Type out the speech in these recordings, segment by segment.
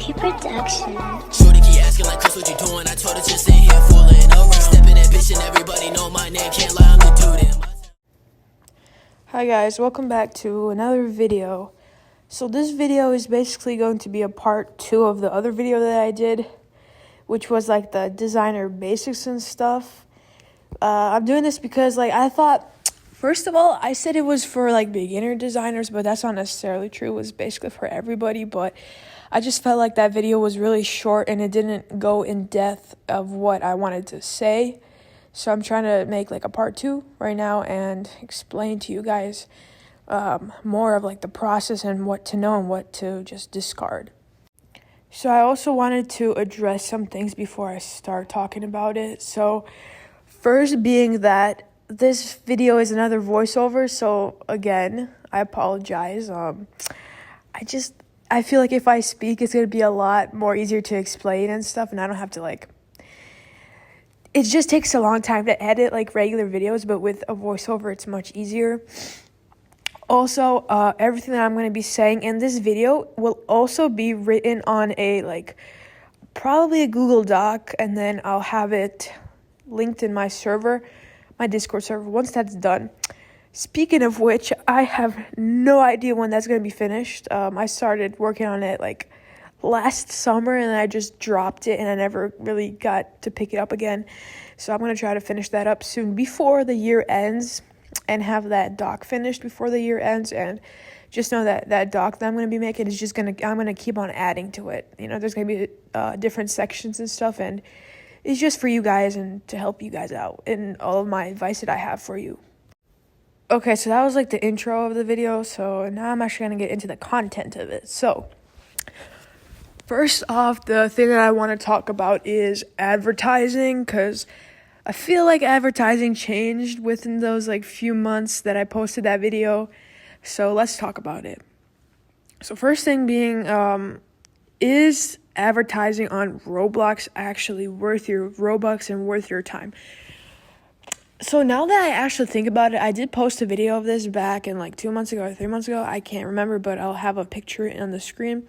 yeahhh production. Shorty keep asking like, Chris, what you doing? I told her just sit here fooling around. Stepping that bitch and everybody know my name. Can't lie, I'm the dude. Hi guys, welcome back to another video. So this video is basically going to be a part 2 of the other video that I did, which was like the designer basics and stuff. I'm doing this because I thought, first of all, I said it was for beginner designers, but that's not necessarily true. It was basically for everybody, but I just felt like that video was really short and it didn't go in depth of what I wanted to say. So I'm trying to make a part 2 right now and explain to you guys more of the process and what to know and what to just discard. So I also wanted to address some things before I start talking about it. So first being that this video is another voiceover, so again, I apologize. I feel like if I speak, it's going to be a lot more easier to explain and stuff, and I don't have to it just takes a long time to edit regular videos, but with a voiceover, it's much easier. Also, everything that I'm going to be saying in this video will also be written on a probably a Google Doc, and then I'll have it linked in my server, my Discord server, once that's done. Speaking of which, I have no idea when that's going to be finished. I started working on it last summer, and I just dropped it, and I never really got to pick it up again. So I'm going to try to finish that up soon before the year ends and have that doc finished before the year ends. And just know that that doc that I'm going to be making is just I'm going to keep on adding to it. There's going to be different sections and stuff, and it's just for you guys and to help you guys out and all of my advice that I have for you. Okay, so that was the intro of the video. So now I'm actually going to get into the content of it. So first off, the thing that I want to talk about is advertising, because I feel like advertising changed within those few months that I posted that video. So let's talk about it. So first thing being, is advertising on Roblox actually worth your Robux and worth your time? So now that I actually think about it, I did post a video of this back in 2 months ago or 3 months ago. I can't remember, but I'll have a picture on the screen.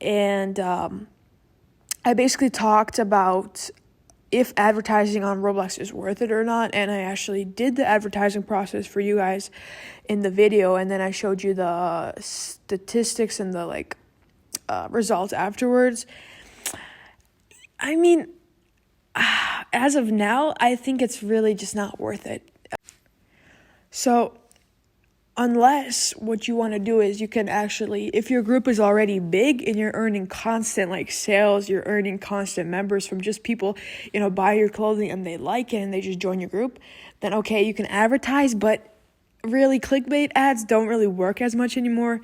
And I basically talked about if advertising on Roblox is worth it or not. And I actually did the advertising process for you guys in the video. And then I showed you the statistics and the results afterwards. I mean, as of now, I think it's really just not worth it. So unless what you want to do is you can actually, if your group is already big and you're earning constant sales, you're earning constant members from just people, buy your clothing and they like it and they just join your group, then okay, you can advertise. But really, clickbait ads don't really work as much anymore.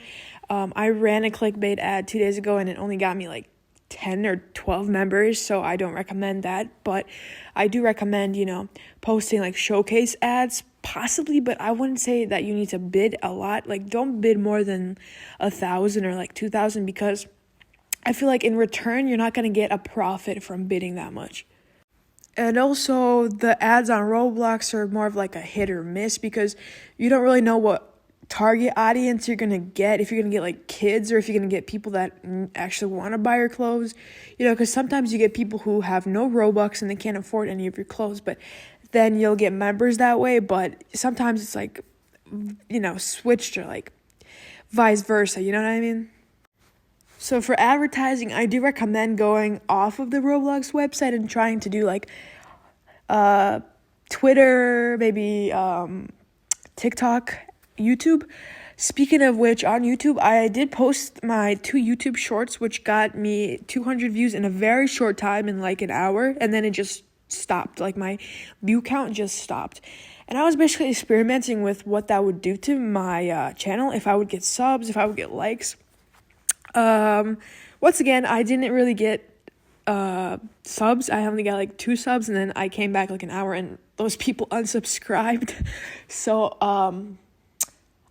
I ran a clickbait ad 2 days ago and it only got me 10 or 12 members, so I don't recommend that. But I do recommend, posting showcase ads, possibly, but I wouldn't say that you need to bid a lot. Don't bid more than 1,000 or 2,000, because I feel in return, you're not going to get a profit from bidding that much. And also, the ads on Roblox are more of a hit or miss, because you don't really know what target audience you're gonna get, if you're gonna get kids or if you're gonna get people that actually want to buy your clothes, because sometimes you get people who have no Robux and they can't afford any of your clothes, but then you'll get members that way. But sometimes it's switched or vice versa, you know what I mean? So for advertising, I do recommend going off of the Roblox website and trying to do Twitter, maybe TikTok, YouTube. Speaking of which, on YouTube, I did post my 2 YouTube shorts, which got me 200 views in a very short time, in an hour, and then it just stopped. My view count just stopped. And I was basically experimenting with what that would do to my channel, if I would get subs, if I would get likes. Once again, I didn't really get subs. I only got 2 subs, and then I came back an hour and those people unsubscribed. So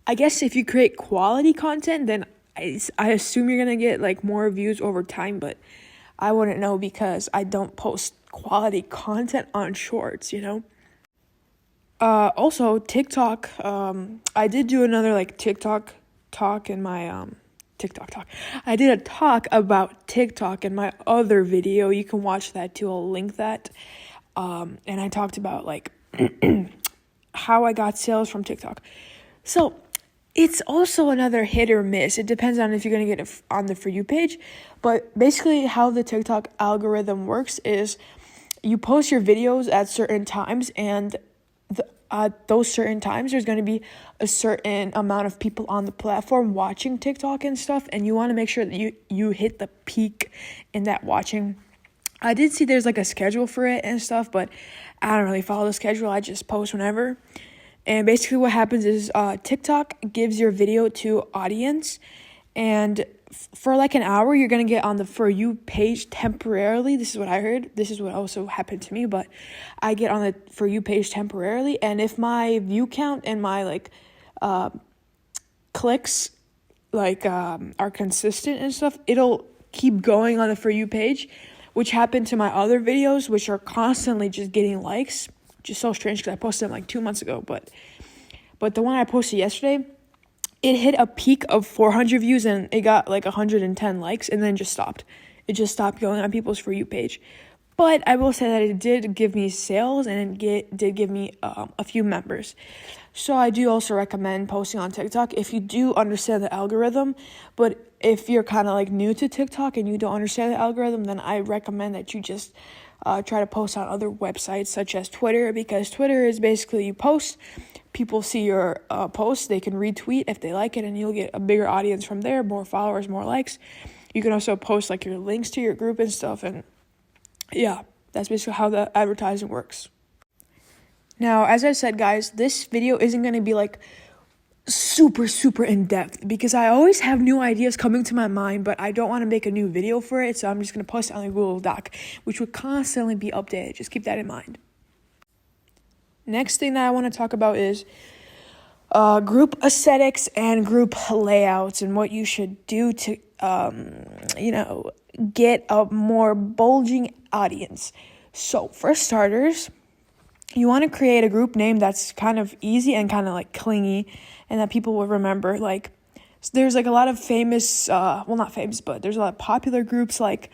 I guess if you create quality content, then I assume you're gonna get more views over time, but I wouldn't know because I don't post quality content on shorts, Also, TikTok, I did do another TikTok talk in my I did a talk about TikTok in my other video. You can watch that too. I'll link that. And I talked about like how I got sales from TikTok. So it's also another hit or miss. It depends on if you're going to get it on the For You page. But basically how the TikTok algorithm works is you post your videos at certain times, and at those certain times, there's going to be a certain amount of people on the platform watching TikTok and stuff. And you want to make sure that you hit the peak in that watching. I did see there's like a schedule for it and stuff, but I don't really follow the schedule. I just post whenever. And basically what happens is TikTok gives your video to audience, and for like an hour, you're going to get on the For You page temporarily. This is what I heard. This is what also happened to me, but I get on the For You page temporarily. And if my view count and my like clicks like are consistent and stuff, it'll keep going on the For You page, which happened to my other videos, which are constantly just getting likes. Just so strange because I posted them like 2 months ago, but the one I posted yesterday, it hit a peak of 400 views and it got like 110 likes and then just stopped. It just stopped going on people's For You page. But I will say that it did give me sales, and it did give me a few members. So I do also recommend posting on TikTok if you do understand the algorithm. But if you're kind of like new to TikTok and you don't understand the algorithm, then I recommend that you just try to post on other websites such as Twitter, because Twitter is basically you post, people see your post, they can retweet if they like it, and you'll get a bigger audience from there, more followers, more likes. You can also post like your links to your group and stuff, and yeah, that's basically how the advertising works. Now, as I said, guys, this video isn't going to be like super in-depth because I always have new ideas coming to my mind, but I don't want to make a new video for it, so I'm just going to post it on the Google Doc, which will constantly be updated. Just keep that in mind. Next thing that I want to talk about is group aesthetics and group layouts and what you should do to get a more bulging audience. So for starters, you want to create a group name that's kind of easy and kind of like clingy and that people will remember. Like there's like a lot of famous, well, not famous, but there's a lot of popular groups. Like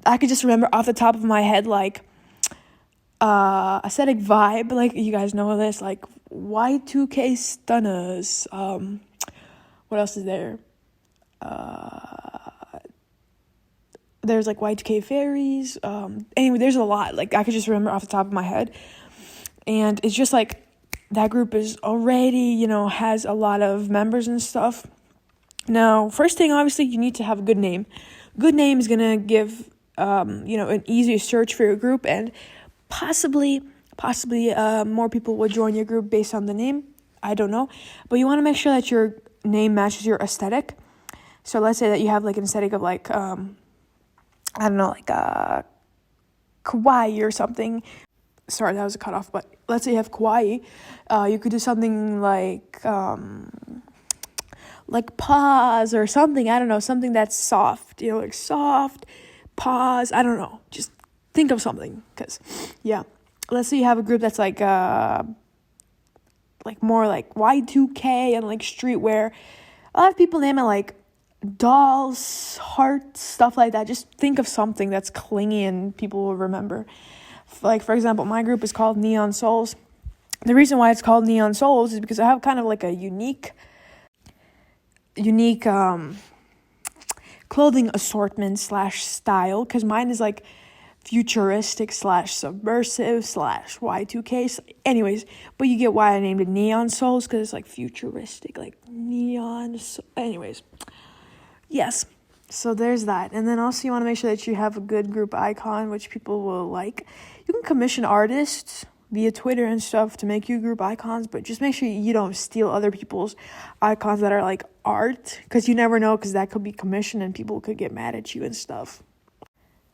I could just remember off the top of my head, like aesthetic vibe, like you guys know this, like Y2K stunners. What else is there? There's like Y2K fairies. Anyway, there's a lot. Like I could just remember off the top of my head. And it's just like that group is already, has a lot of members and stuff. Now, first thing, obviously, you need to have a good name. Good name is going to give, an easier search for your group, and possibly more people will join your group based on the name. I don't know. But you want to make sure that your name matches your aesthetic. So let's say that you have like an aesthetic of like, kawaii or something. Sorry, that was a cutoff, but let's say you have kawaii. You could do something like pause or something. I don't know, something that's soft. Like soft, pause. I don't know. Just think of something, because yeah. Let's say you have a group that's like more like Y2K and like streetwear. A lot of people name it like dolls, hearts, stuff like that. Just think of something that's clingy and people will remember. Like, for example, my group is called Neon Souls. The reason why it's called Neon Souls is because I have kind of like a unique clothing assortment / style, because mine is like futuristic / subversive / Y2K. Anyways, but you get why I named it Neon Souls, because it's like futuristic, like neon. Anyways, yes. So there's that. And then also you want to make sure that you have a good group icon, which people will like. You can commission artists via Twitter and stuff to make you group icons, but just make sure you don't steal other people's icons that are like art, because you never know, because that could be commissioned and people could get mad at you and stuff.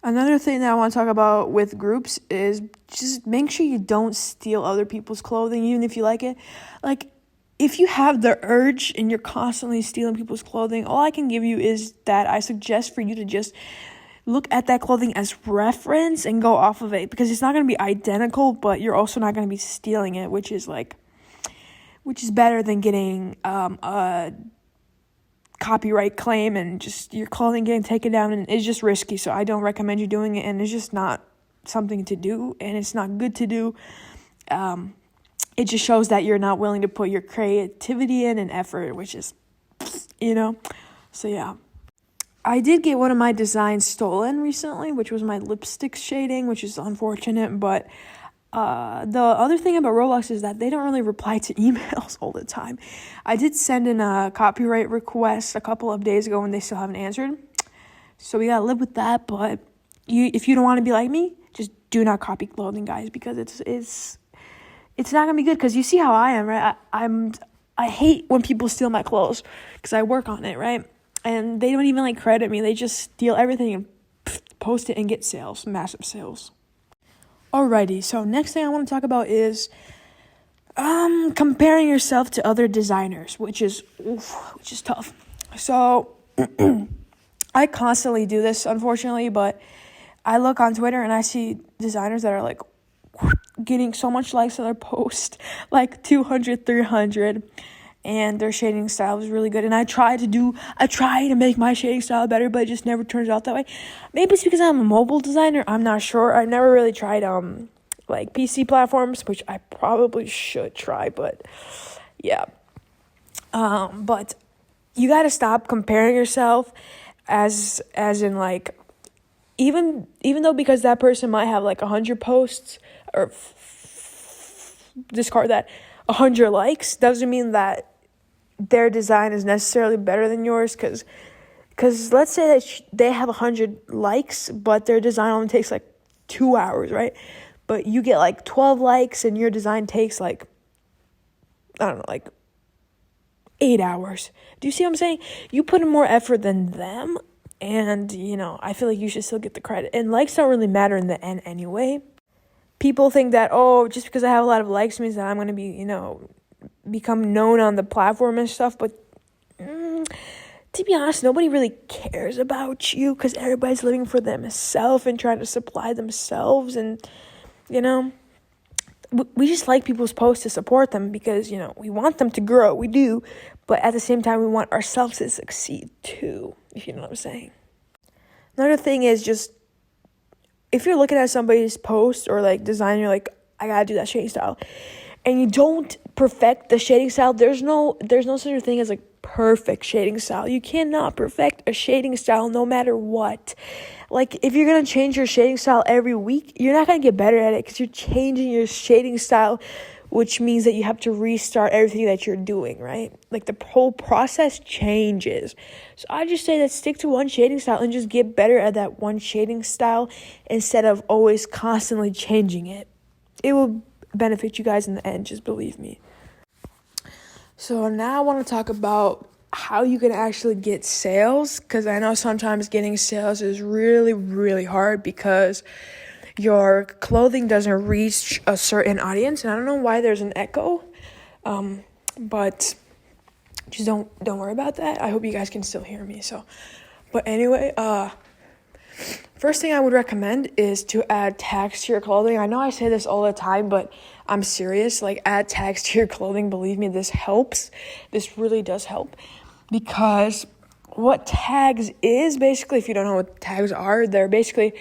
Another thing that I want to talk about with groups is just make sure you don't steal other people's clothing, even if you like it. Like, if you have the urge and you're constantly stealing people's clothing, all I can give you is that I suggest for you to just look at that clothing as reference and go off of it, because it's not going to be identical, but you're also not going to be stealing it, which is better than getting a copyright claim and just your clothing getting taken down, and it's just risky. So I don't recommend you doing it, and it's just not something to do, and it's not good to do. It just shows that you're not willing to put your creativity in and effort, which is, so yeah. I did get one of my designs stolen recently, which was my lipstick shading, which is unfortunate, but the other thing about Roblox is that they don't really reply to emails all the time. I did send in a copyright request a couple of days ago and they still haven't answered. So we gotta live with that, but if you don't want to be like me, just do not copy clothing, guys, because it's not gonna be good, because you see how I am, right? I hate when people steal my clothes because I work on it, right? And they don't even like credit me. They just steal everything and post it and get sales, massive sales. Alrighty, so next thing I want to talk about is comparing yourself to other designers, which is tough. So I constantly do this, unfortunately, but I look on Twitter and I see designers that are like getting so much likes on their post, like 200, 300, and their shading style is really good. And I try to make my shading style better, but it just never turns out that way. Maybe it's because I'm a mobile designer, I'm not sure. I never really tried like PC platforms, which I probably should try, but yeah. But you got to stop comparing yourself as in like, even though, because that person might have like 100 posts, or discard that, 100 likes, doesn't mean that their design is necessarily better than yours. Because let's say that they have 100 likes, but their design only takes like 2 hours, right? But you get like 12 likes and your design takes like, I don't know, like 8 hours. Do you see what I'm saying? You put in more effort than them, and I feel like you should still get the credit. And likes don't really matter in the end anyway. People think that, just because I have a lot of likes means that I'm going to be, become known on the platform and stuff. But to be honest, nobody really cares about you, because everybody's living for themselves and trying to supply themselves. And, we just like people's posts to support them because, we want them to grow. We do. But at the same time, we want ourselves to succeed too, if you know what I'm saying. Another thing is just, if you're looking at somebody's post or like design, you're like, I gotta do that shading style, and you don't perfect the shading style, there's no such a thing as like perfect shading style. You cannot perfect a shading style no matter what. Like, if you're gonna change your shading style every week, you're not gonna get better at it, because you're changing your shading style, which means that you have to restart everything that you're doing, right? Like, the whole process changes. So I just say that stick to one shading style and just get better at that one shading style instead of always constantly changing it. It will benefit you guys in the end, just believe me. So now I want to talk about how you can actually get sales, because I know sometimes getting sales is really, really hard because your clothing doesn't reach a certain audience, and I don't know why there's an echo, but just don't worry about that. I hope you guys can still hear me. But anyway, first thing I would recommend is to add tags to your clothing. I know I say this all the time, but I'm serious. Like, add tags to your clothing. Believe me, this helps. This really does help, because what tags is, basically, if you don't know what tags are, they're basically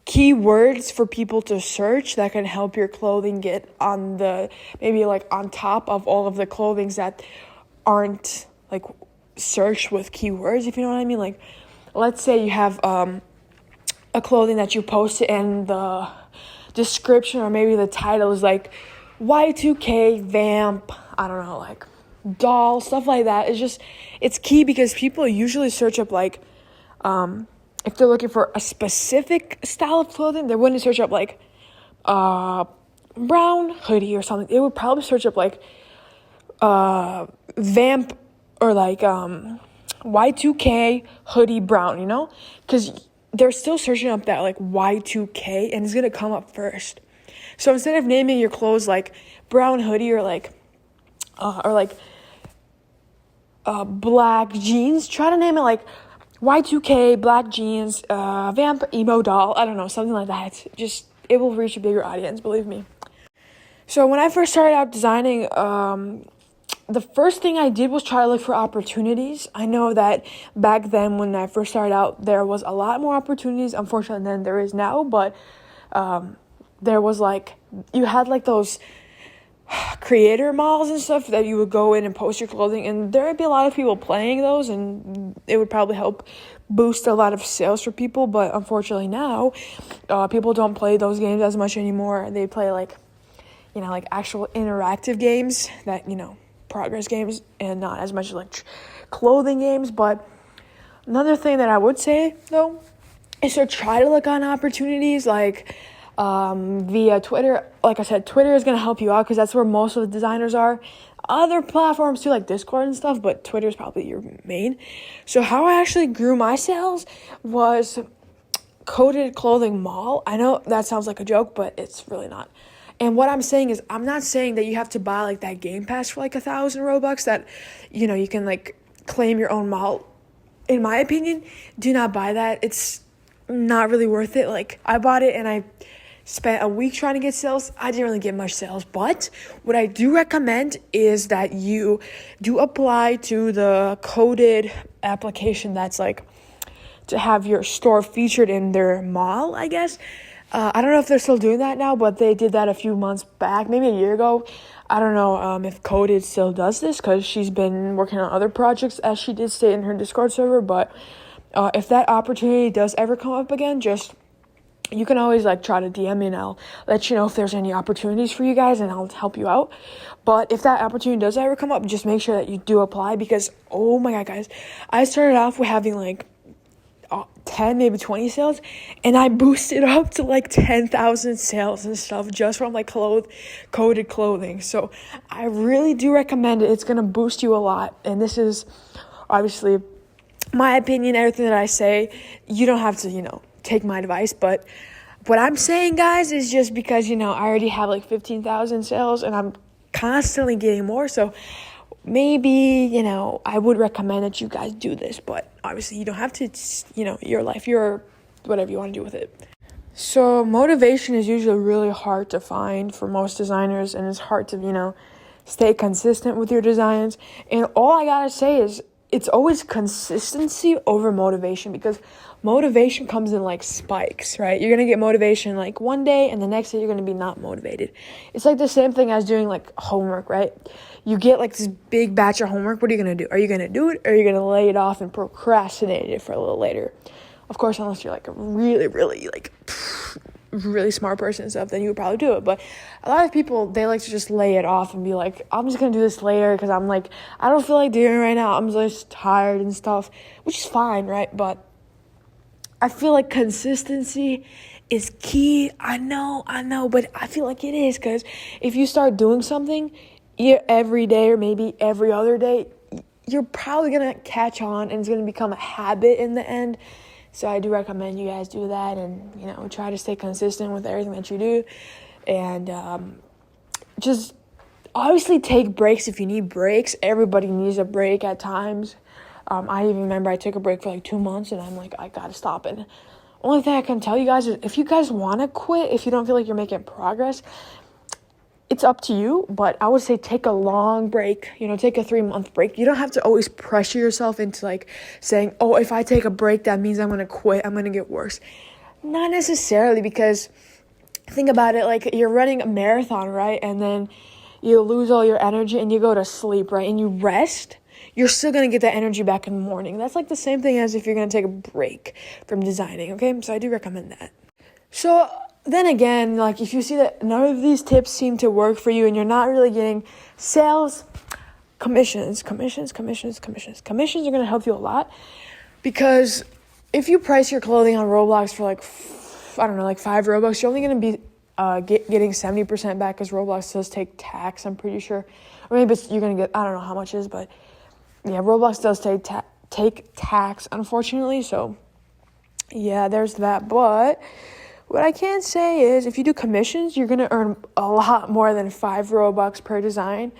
keywords for people to search that can help your clothing get on the, maybe like on top of all of the clothings that aren't like searched with keywords, if you know what I mean. Like, let's say you have a clothing that you posted and the description or maybe the title is like Y2K vamp, I don't know, like doll, stuff like that. It's key, because people usually search up like if they're looking for a specific style of clothing, they wouldn't search up like brown hoodie or something. They would probably search up like vamp or like Y2K hoodie brown, because they're still searching up that like Y2K, and it's gonna come up first. So instead of naming your clothes like brown hoodie or like black jeans, try to name it like Y2K, black jeans, vamp, emo doll, I don't know, something like that. Just, it will reach a bigger audience, believe me. So when I first started out designing, the first thing I did was try to look for opportunities. I know that back then when I first started out, there was a lot more opportunities, unfortunately, than there is now. But there was like, you had like those creator malls and stuff that you would go in and post your clothing, and there would be a lot of people playing those, and it would probably help boost a lot of sales for people. But unfortunately now, people don't play those games as much anymore. They play like, like actual interactive games that, progress games, and not as much like clothing games. But another thing that I would say though is to try to look on opportunities like via Twitter. Like I said, Twitter is going to help you out because that's where most of the designers are. Other platforms too, like Discord and stuff, but Twitter is probably your main. So how I actually grew my sales was coded clothing mall. I know that sounds like a joke, but it's really not. And what I'm saying is, I'm not saying that you have to buy like that game pass for like 1,000 Robux that, you can like claim your own mall. In my opinion, do not buy that. It's not really worth it. Like, I bought it and I spent a week trying to get sales. I didn't really get much sales. But what I do recommend is that you do apply to the coded application that's like to have your store featured in their mall, I guess. I don't know if they're still doing that now, but they did that a few months back, maybe a year ago. I don't know if Coded still does this because she's been working on other projects, as she did state in her Discord server. But if that opportunity does ever come up again, you can always like try to DM me and I'll let you know if there's any opportunities for you guys and I'll help you out. But if that opportunity does ever come up, just make sure that you do apply because, oh my God, guys, I started off with having like 10, maybe 20 sales, and I boosted up to like 10,000 sales and stuff just from like coded clothing. So I really do recommend it. It's going to boost you a lot. And this is obviously my opinion. Everything that I say, you don't have to, take my advice. But what I'm saying, guys, is just because, I already have like 15,000 sales and I'm constantly getting more. So maybe, I would recommend that you guys do this, but obviously you don't have to. It's, your life, your whatever you want to do with it. So motivation is usually really hard to find for most designers, and it's hard to, stay consistent with your designs. And all I gotta say is it's always consistency over motivation, because motivation comes in like spikes, right? You're going to get motivation like one day and the next day you're going to be not motivated. It's like the same thing as doing like homework, right? You get like this big batch of homework. What are you going to do? Are you going to do it, or are you going to lay it off and procrastinate it for a little later? Of course, unless you're like a really, really like really smart person and stuff, then you would probably do it. But a lot of people, they like to just lay it off and be like, I'm just gonna do this later because I'm like, I don't feel like doing it right now, I'm just tired and stuff, which is fine, right? But I feel like consistency is key. I know, but I feel like it is, because if you start doing something every day or maybe every other day, you're probably gonna catch on and it's gonna become a habit in the end. So I do recommend you guys do that, and, try to stay consistent with everything that you do. And just obviously take breaks if you need breaks. Everybody needs a break at times. I even remember I took a break for like 2 months, and I'm like, I gotta stop. And only thing I can tell you guys is, if you guys want to quit, if you don't feel like you're making progress, it's up to you, but I would say take a long break, take a 3-month break. You don't have to always pressure yourself into like saying, oh, if I take a break, that means I'm going to quit, I'm going to get worse. Not necessarily, because think about it, like you're running a marathon, right? And then you lose all your energy and you go to sleep, right? And you rest, you're still going to get that energy back in the morning. That's like the same thing as if you're going to take a break from designing, okay? So I do recommend that. So then again, like if you see that none of these tips seem to work for you and you're not really getting sales, commissions are going to help you a lot. Because if you price your clothing on Roblox for like, like 5 Robux, you're only going to be getting 70% back, because Roblox does take tax, I'm pretty sure. Or maybe you're going to get, I don't know how much it is, but yeah, Roblox does take tax, unfortunately. So yeah, there's that. But what I can say is, if you do commissions, you're going to earn a lot more than 5 Robux per design.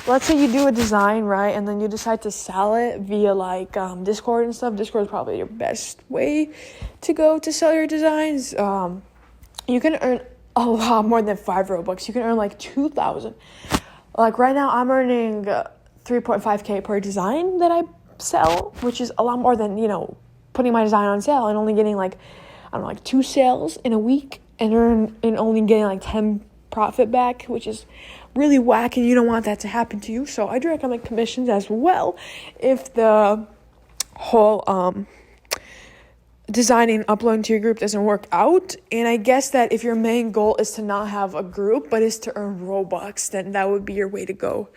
Let's say you do a design, right, and then you decide to sell it via like Discord and stuff. Discord is probably your best way to go to sell your designs. You can earn a lot more than 5 Robux. You can earn like 2,000. Like right now, I'm earning 3.5K per design that I sell, which is a lot more than, you know, putting my design on sale and only getting like, I don't know, like 2 sales in a week and only getting like 10 profit back, which is really whack, and you don't want that to happen to you. So I do recommend commissions as well if the whole designing and uploading to your group doesn't work out. And I guess that if your main goal is to not have a group but is to earn Robux, then that would be your way to go.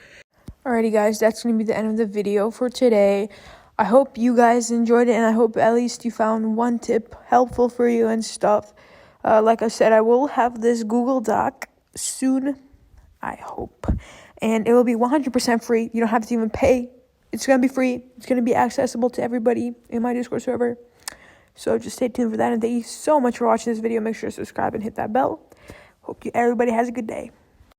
Alrighty guys, that's going to be the end of the video for today. I hope you guys enjoyed it, and I hope at least you found one tip helpful for you and stuff. Like I said, I will have this Google Doc soon, I hope. And it will be 100% free. You don't have to even pay. It's going to be free. It's going to be accessible to everybody in my Discord server. So just stay tuned for that. And thank you so much for watching this video. Make sure to subscribe and hit that bell. Hope everybody has a good day.